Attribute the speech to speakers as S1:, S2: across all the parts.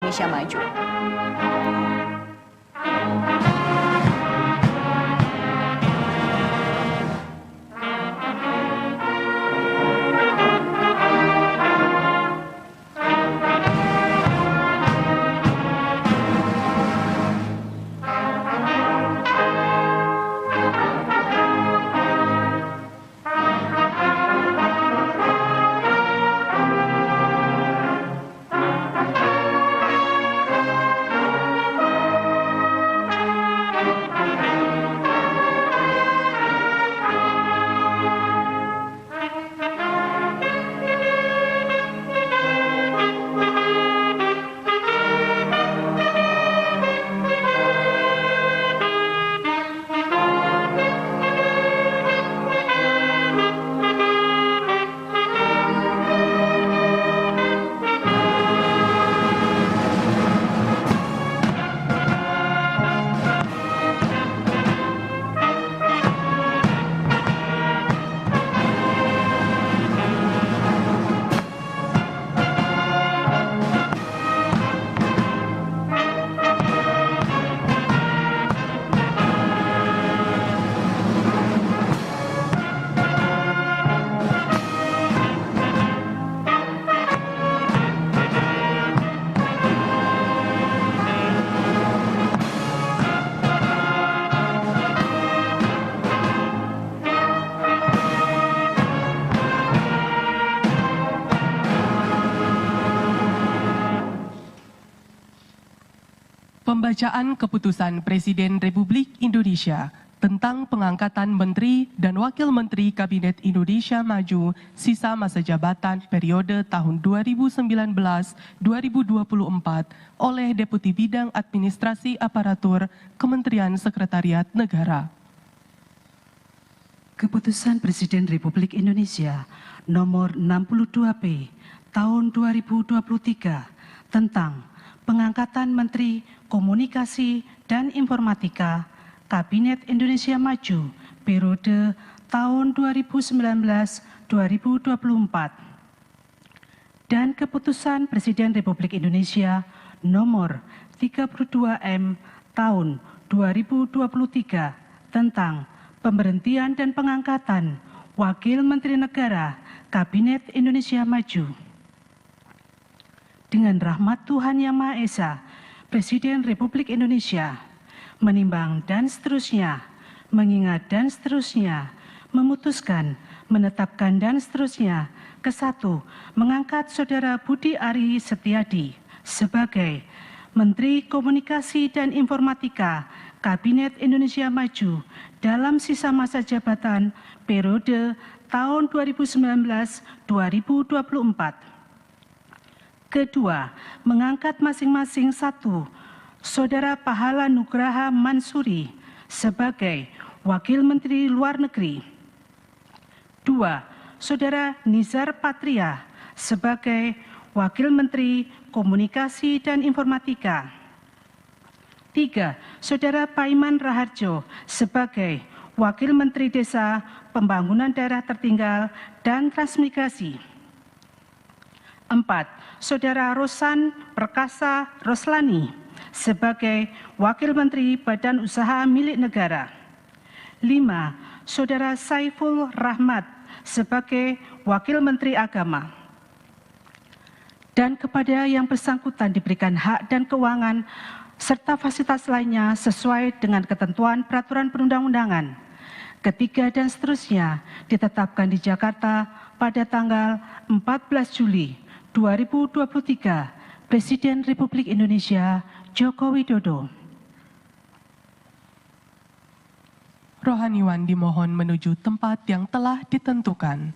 S1: Indonesia Maju.
S2: Pembacaan Keputusan Presiden Republik Indonesia tentang pengangkatan Menteri dan Wakil Menteri Kabinet Indonesia Maju sisa masa jabatan periode tahun 2019-2024 oleh Deputi Bidang Administrasi Aparatur Kementerian Sekretariat Negara.
S3: Keputusan Presiden Republik Indonesia nomor 62P tahun 2023 tentang pengangkatan Menteri Komunikasi dan Informatika Kabinet Indonesia Maju periode tahun 2019-2024 dan Keputusan Presiden Republik Indonesia nomor 32M tahun 2023 tentang pemberhentian dan pengangkatan Wakil Menteri Negara Kabinet Indonesia Maju. Dengan rahmat Tuhan Yang Maha Esa, Presiden Republik Indonesia menimbang dan seterusnya, mengingat dan seterusnya, memutuskan, menetapkan dan seterusnya. Kesatu, mengangkat Saudara Budi Ari Setiadi sebagai Menteri Komunikasi dan Informatika Kabinet Indonesia Maju dalam sisa masa jabatan periode tahun 2019-2024. Kedua, mengangkat masing-masing satu, Saudara Pahala Nugraha Mansuri sebagai Wakil Menteri Luar Negeri. Dua, Saudara Nizar Patria sebagai Wakil Menteri Komunikasi dan Informatika. Tiga, Saudara Paiman Raharjo sebagai Wakil Menteri Desa, Pembangunan Daerah Tertinggal dan Transmigrasi. Empat, Saudara Rosan Perkasa Roslani sebagai Wakil Menteri Badan Usaha Milik Negara. 5. Saudara Saiful Rahmat sebagai Wakil Menteri Agama. Dan kepada yang bersangkutan diberikan hak dan keuangan serta fasilitas lainnya sesuai dengan ketentuan peraturan perundang-undangan. Ketiga dan seterusnya ditetapkan di Jakarta pada tanggal 14 Juli 2023, Presiden Republik Indonesia Joko Widodo.
S2: Rohaniwan dimohon menuju tempat yang telah ditentukan.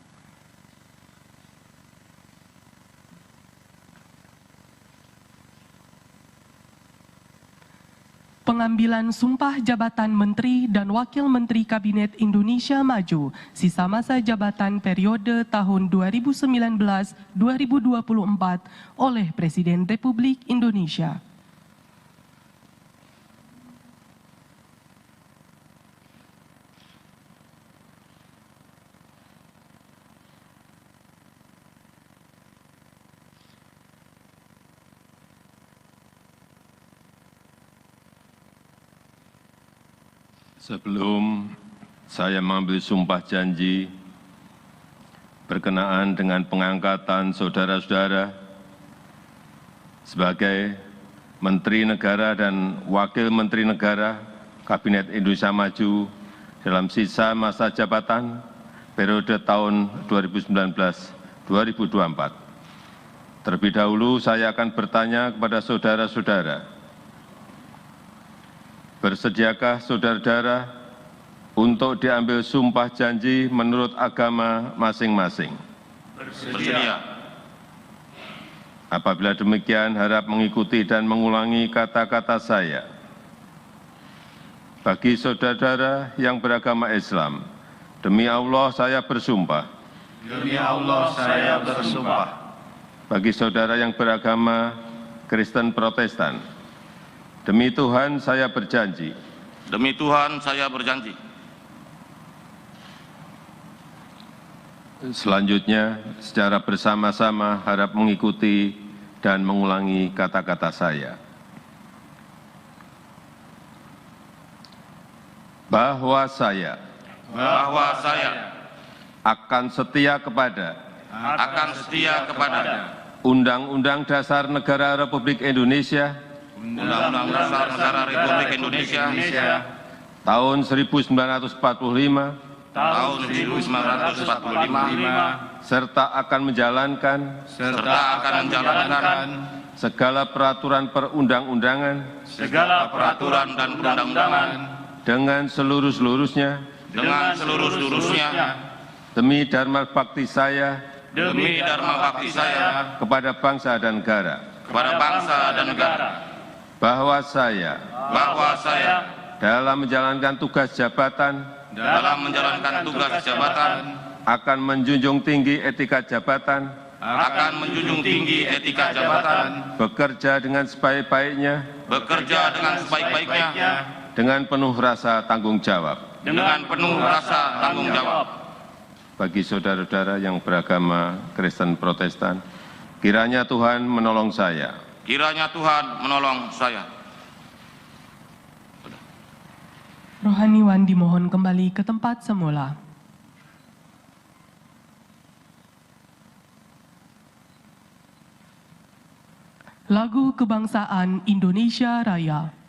S2: Pengambilan sumpah jabatan Menteri dan Wakil Menteri Kabinet Indonesia Maju sisa masa jabatan periode tahun 2019-2024 oleh Presiden Republik Indonesia.
S1: Sebelum saya mengambil sumpah janji berkenaan dengan pengangkatan saudara-saudara sebagai Menteri Negara dan Wakil Menteri Negara Kabinet Indonesia Maju dalam sisa masa jabatan periode tahun 2019-2024. Terlebih dahulu saya akan bertanya kepada saudara-saudara, bersediakah saudara-saudara untuk diambil sumpah janji menurut agama masing-masing?
S4: Bersedia.
S1: Apabila demikian, harap mengikuti dan mengulangi kata-kata saya. Bagi saudara-saudara yang beragama Islam, demi Allah saya bersumpah.
S4: Demi Allah saya bersumpah.
S1: Bagi saudara yang beragama Kristen Protestan, demi Tuhan saya berjanji.
S4: Demi Tuhan saya berjanji.
S1: Selanjutnya, secara bersama-sama harap mengikuti dan mengulangi kata-kata saya. Bahwa saya akan setia kepada Undang-Undang Dasar Negara Republik Indonesia
S4: Undang-Undang Dasar Negara Republik Indonesia
S1: tahun 1945
S4: tahun 1945
S1: serta akan menjalankan segala peraturan perundang-undangan
S4: dan perundang-undangan
S1: dengan seluruh-seluruhnya demi dharma bakti saya kepada bangsa dan negara. Bahwa saya dalam menjalankan tugas jabatan akan menjunjung tinggi etika jabatan, bekerja dengan sebaik-baiknya, dengan penuh rasa tanggung jawab. Bagi saudara-saudara yang beragama Kristen Protestan, kiranya Tuhan menolong saya.
S2: Rohaniwan dimohon kembali ke tempat semula. Lagu Kebangsaan Indonesia Raya.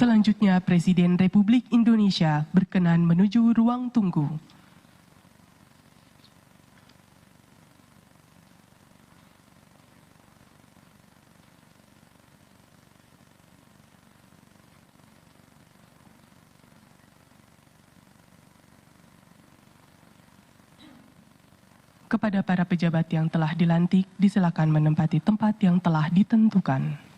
S2: Selanjutnya, Presiden Republik Indonesia berkenan menuju ruang tunggu. Kepada para pejabat yang telah dilantik, disilakan menempati tempat yang telah ditentukan.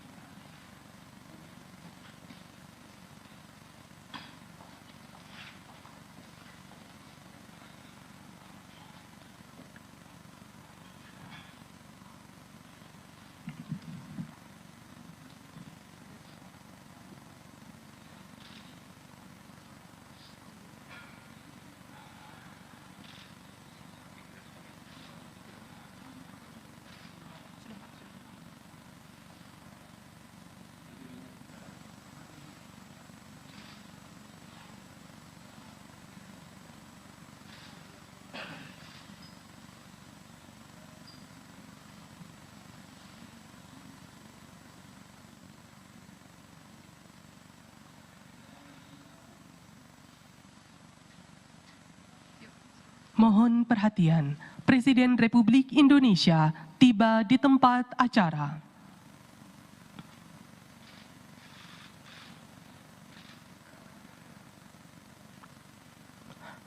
S2: Mohon perhatian, Presiden Republik Indonesia tiba di tempat acara.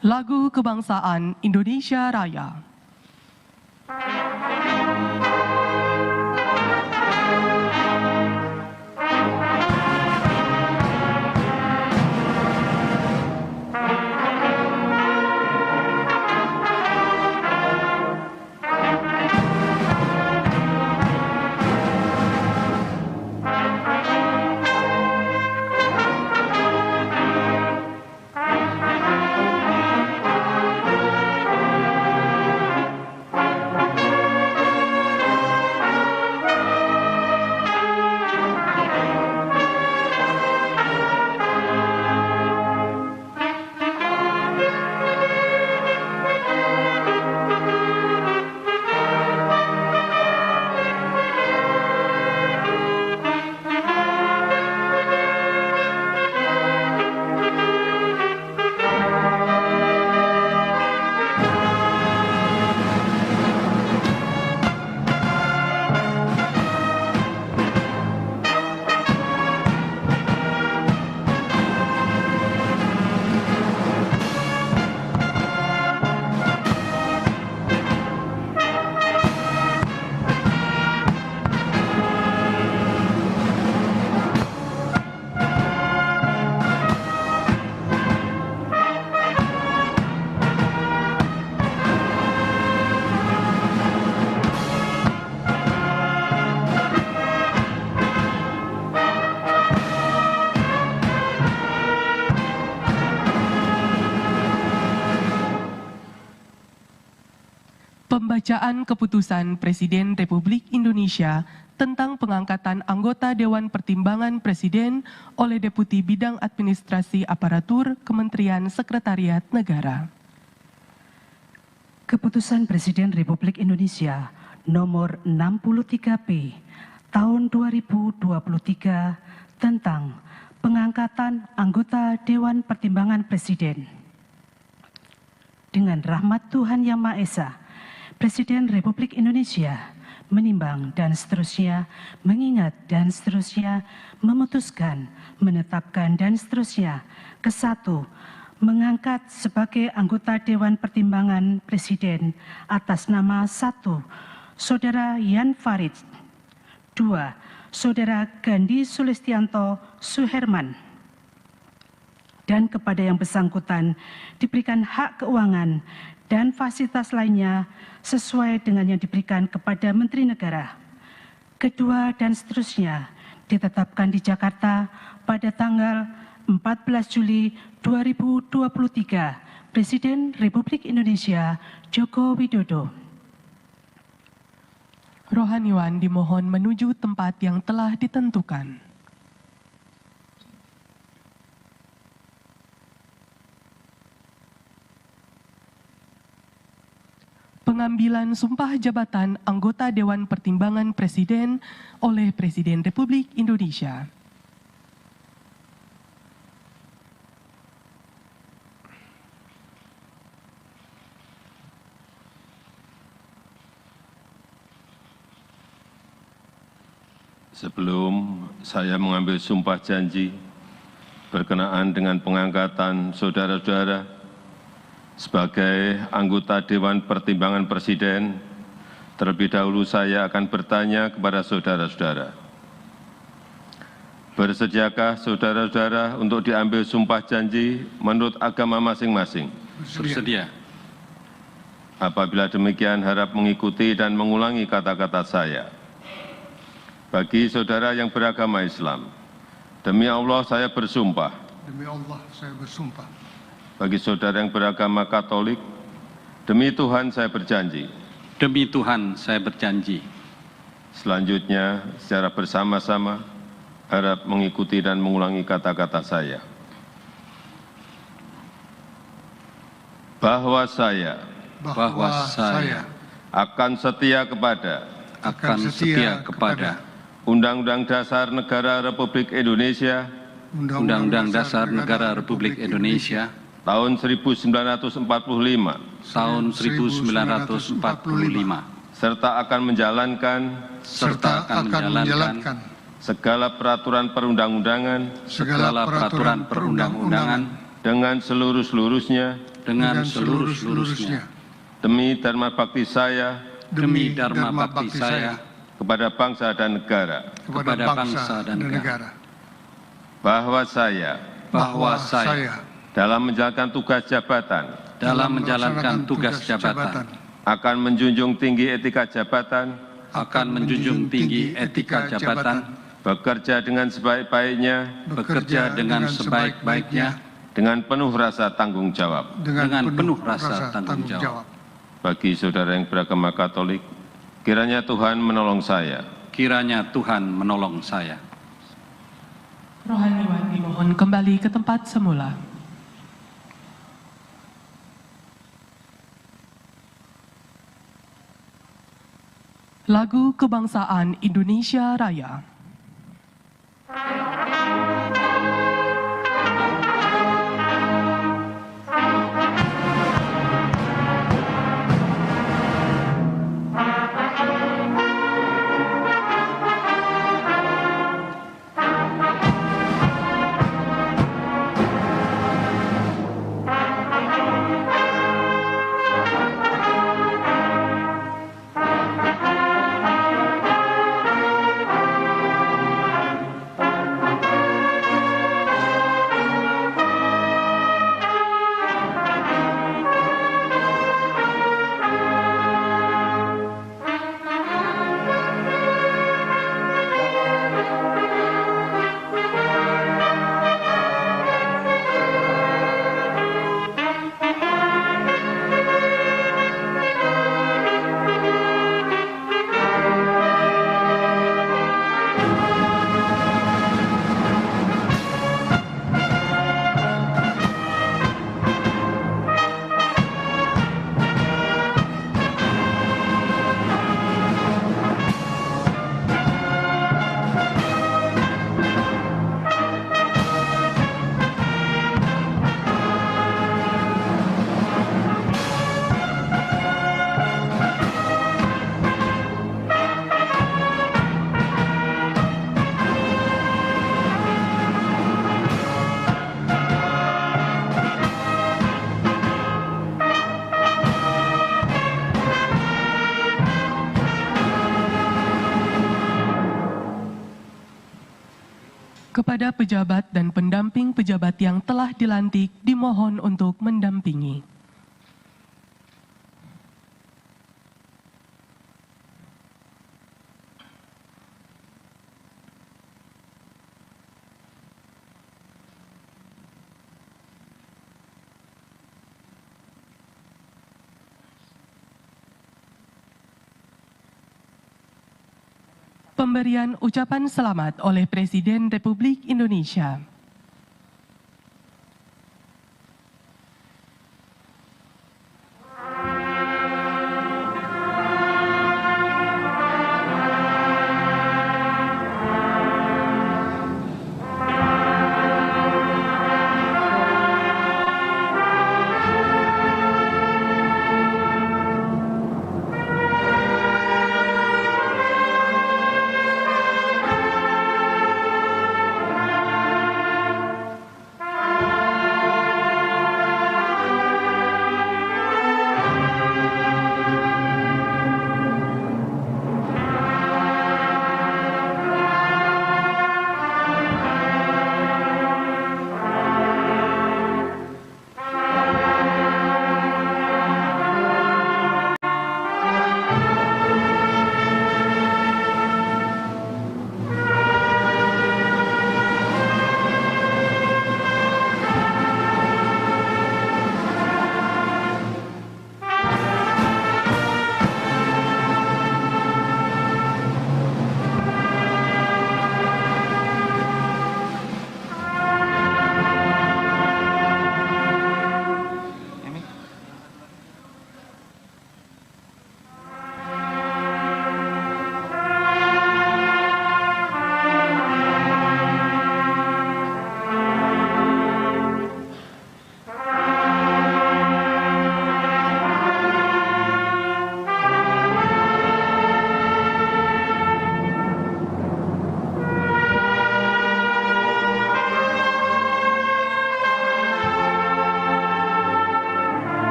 S2: Lagu Kebangsaan Indonesia Raya. Pembacaan Keputusan Presiden Republik Indonesia tentang pengangkatan anggota Dewan Pertimbangan Presiden oleh Deputi Bidang Administrasi Aparatur Kementerian Sekretariat Negara.
S3: Keputusan Presiden Republik Indonesia nomor 63P tahun 2023 tentang pengangkatan anggota Dewan Pertimbangan Presiden. Dengan rahmat Tuhan Yang Maha Esa, Presiden Republik Indonesia menimbang dan seterusnya, mengingat dan seterusnya, memutuskan, menetapkan dan seterusnya. Kesatu, mengangkat sebagai anggota Dewan Pertimbangan Presiden atas nama 1. Saudara Yan Farid. 2. Saudara Gandhi Sulistianto Suherman. Dan kepada yang bersangkutan diberikan hak keuangan dan fasilitas lainnya sesuai dengan yang diberikan kepada Menteri Negara. Kedua dan seterusnya ditetapkan di Jakarta pada tanggal 14 Juli 2023, Presiden Republik Indonesia Joko Widodo.
S2: Rohaniwan dimohon menuju tempat yang telah ditentukan. Pengambilan sumpah jabatan anggota Dewan Pertimbangan Presiden oleh Presiden Republik Indonesia.
S1: Sebelum saya mengambil sumpah janji berkenaan dengan pengangkatan saudara-saudara sebagai anggota Dewan Pertimbangan Presiden, terlebih dahulu saya akan bertanya kepada saudara-saudara. Bersediakah saudara-saudara untuk diambil sumpah janji menurut agama masing-masing?
S5: Bersedia.
S1: Apabila demikian, harap mengikuti dan mengulangi kata-kata saya. Bagi saudara yang beragama Islam, demi Allah saya bersumpah.
S5: Demi Allah saya bersumpah.
S1: Bagi saudara yang beragama Katolik, demi Tuhan saya berjanji.
S5: Demi Tuhan saya berjanji.
S1: Selanjutnya, secara bersama-sama, harap mengikuti dan mengulangi kata-kata saya. Bahwa saya akan setia kepada Undang-Undang Dasar Negara Republik Indonesia,
S5: Undang-Undang Dasar Negara Republik Indonesia,
S1: tahun 1945
S5: tahun 1945
S1: serta akan menjalankan segala peraturan perundang-undangan dengan seluruh-seluruhnya demi dharma bakti saya kepada bangsa dan negara, bahwa saya dalam menjalankan tugas jabatan akan menjunjung tinggi etika jabatan, bekerja dengan sebaik-baiknya dengan penuh rasa tanggung jawab. Bagi saudara yang beragama Katolik, kiranya Tuhan menolong saya.
S2: Rohaniwan dimohon kembali ke tempat semula. Lagu Kebangsaan Indonesia Raya. Kepada pejabat dan pendamping pejabat yang telah dilantik dimohon untuk mendampingi. Pemberian ucapan selamat oleh Presiden Republik Indonesia.